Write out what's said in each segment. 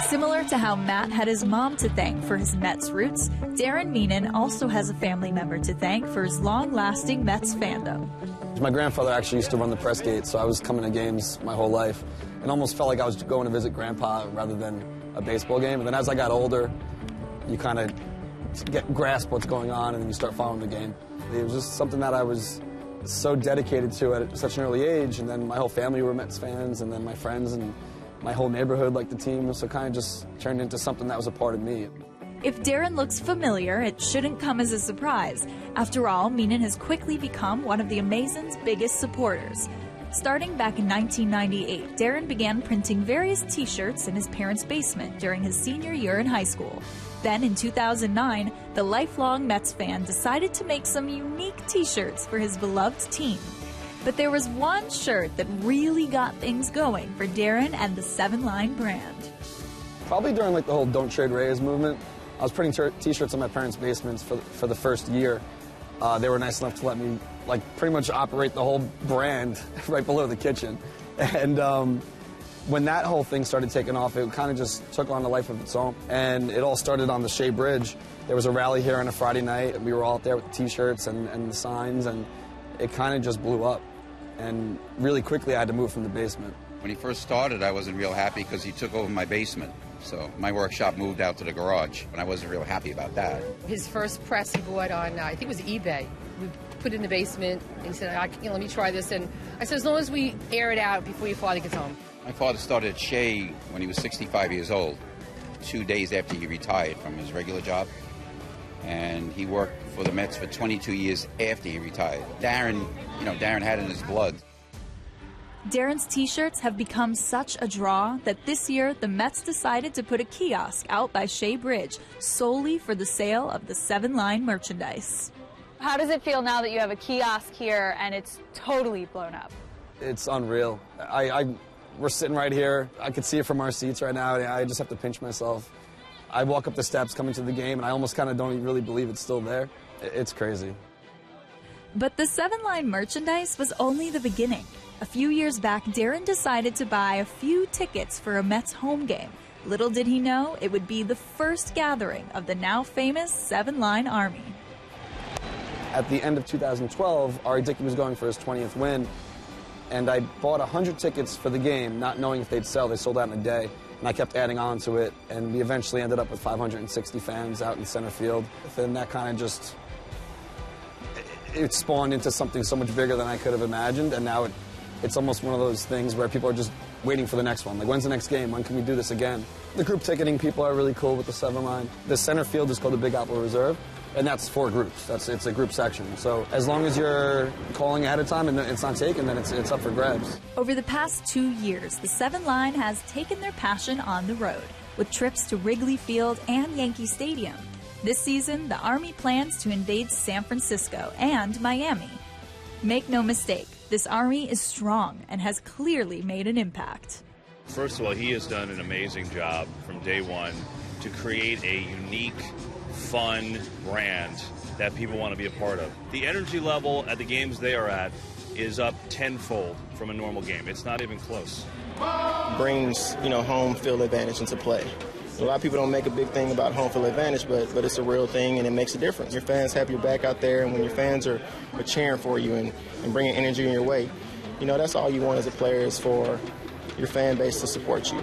Similar to how Matt had his mom to thank for his Mets roots, Darren Meenan also has a family member to thank for his long-lasting Mets fandom. My grandfather actually used to run the press gate, so I was coming to games my whole life and almost felt like I was going to visit Grandpa rather than a baseball game. And then as I got older, you kind of grasp what's going on and you start following the game. It was just something that I was so dedicated to at such an early age, and then my whole family were Mets fans, and then my friends and my whole neighborhood liked the team, so it kind of just turned into something that was a part of me. If Darren looks familiar, it shouldn't come as a surprise. After all, Meenan has quickly become one of the Amazons' biggest supporters. Starting back in 1998, Darren began printing various t-shirts in his parents' basement during his senior year in high school. Then in 2009, the lifelong Mets fan decided to make some unique t-shirts for his beloved team. But there was one shirt that really got things going for Darren and the 7-Line brand. Probably during like the whole Don't Trade Rays movement, I was printing t-shirts in my parents' basements for the first year. They were nice enough to let me like pretty much operate the whole brand right below the kitchen. And when that whole thing started taking off, it kind of just took on a life of its own. And it all started on the Shea Bridge. There was a rally here on a Friday night, and we were all out there with the t-shirts and the signs, and it kind of just blew up. And really quickly, I had to move from the basement. When he first started, I wasn't real happy because he took over my basement. So my workshop moved out to the garage, and I wasn't real happy about that. His first press he bought on, I think it was eBay. We put it in the basement, and he said, let me try this. And I said, as long as we air it out before your father gets home. My father started at Shea when he was 65 years old, 2 days after he retired from his regular job. And he worked for the Mets for 22 years after he retired. Darren had it in his blood. Darren's t-shirts have become such a draw that this year the Mets decided to put a kiosk out by Shea Bridge solely for the sale of the 7-Line merchandise. How does it feel now that you have a kiosk here and it's totally blown up? It's unreal. We're sitting right here. I could see it from our seats right now. I just have to pinch myself. I walk up the steps coming to the game, and I almost kind of don't even really believe it's still there. It's crazy. But the 7-Line merchandise was only the beginning. A few years back, Darren decided to buy a few tickets for a Mets home game. Little did he know, it would be the first gathering of the now famous 7-Line Army. At the end of 2012, Ari Dickey was going for his 20th win, and I bought 100 tickets for the game, not knowing if they'd sell. They sold out in a day, and I kept adding on to it, and we eventually ended up with 560 fans out in center field. And that kind of just, it spawned into something so much bigger than I could have imagined, and now it's almost one of those things where people are just waiting for the next one. Like, when's the next game? When can we do this again? The group ticketing people are really cool with the 7-Line. The center field is called the Big Apple Reserve, and that's 4 groups. It's a group section. So as long as you're calling ahead of time and it's not taken, then it's up for grabs. Over the past 2 years, the 7-Line has taken their passion on the road, with trips to Wrigley Field and Yankee Stadium. This season, the Army plans to invade San Francisco and Miami. Make no mistake, this Army is strong and has clearly made an impact. First of all, he has done an amazing job from day one to create a unique, fun brand that people want to be a part of. The energy level at the games they are at is up tenfold from a normal game. It's not even close. Brings, home field advantage into play. A lot of people don't make a big thing about home field advantage, but it's a real thing, and it makes a difference. Your fans have your back out there, and when your fans are cheering for you and bringing energy in your way, that's all you want as a player, is for your fan base to support you.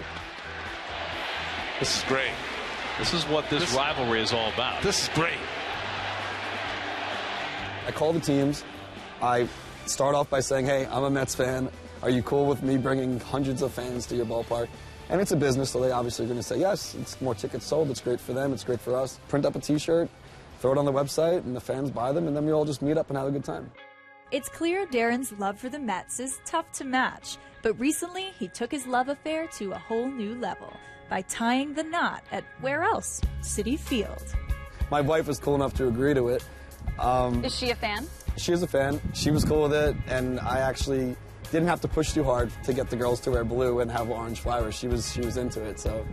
This is great. This is what this rivalry is all about. This is great. I call the teams. I start off by saying, hey, I'm a Mets fan. Are you cool with me bringing hundreds of fans to your ballpark? And it's a business, so they obviously are going to say yes. It's more tickets sold. It's great for them. It's great for us. Print up a T-shirt, throw it on the website, and the fans buy them, and then we all just meet up and have a good time. It's clear Darren's love for the Mets is tough to match, but recently he took his love affair to a whole new level by tying the knot at where else? Citi Field. My wife was cool enough to agree to it. Is she a fan? She is a fan. She was cool with it, and I actually didn't have to push too hard to get the girls to wear blue and have orange flowers. She was into it, so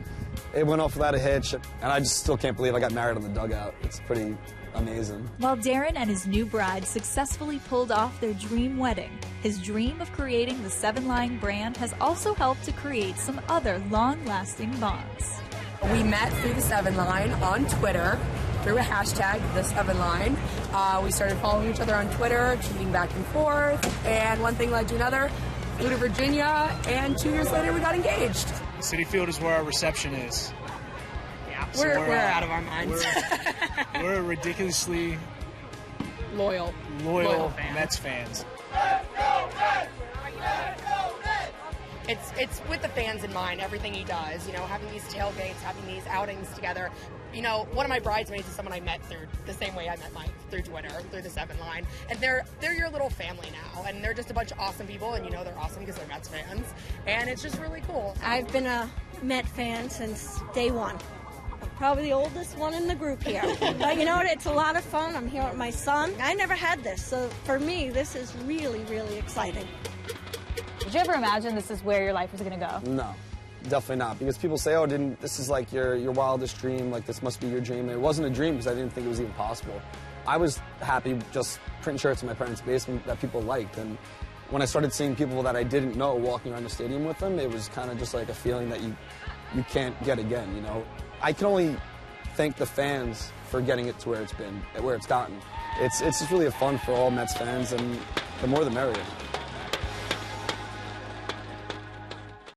it went off without a hitch, and I just still can't believe I got married on the dugout. It's pretty amazing. While Darren and his new bride successfully pulled off their dream wedding, his dream of creating the Seven Line brand has also helped to create some other long-lasting bonds. We met through the Seven Line on Twitter, through a hashtag, the Seven Line. We started following each other on Twitter, tweeting back and forth, and one thing led to another. Flew to Virginia, and 2 years later we got engaged. Citi Field is where our reception is. Yeah, so we're out of our minds. We're ridiculously loyal Mets fans. It's with the fans in mind, everything he does, having these tailgates, having these outings together. One of my bridesmaids is someone I met through the same way I met Mike, through Twitter, through the Seven Line. And they're your little family now, and they're just a bunch of awesome people, and they're awesome because they're Mets fans. And it's just really cool. I've been a Met fan since day one. I'm probably the oldest one in the group here. But you know what? It's a lot of fun. I'm here with my son. I never had this, so for me, this is really, really exciting. Did you ever imagine this is where your life was going to go? No, definitely not. Because people say, oh, this is like your wildest dream, like this must be your dream. And it wasn't a dream because I didn't think it was even possible. I was happy just printing shirts in my parents' basement that people liked. And when I started seeing people that I didn't know walking around the stadium with them, it was kind of just like a feeling that you can't get again, I can only thank the fans for getting it to where it's gotten. It's just really fun for all Mets fans, and the more the merrier.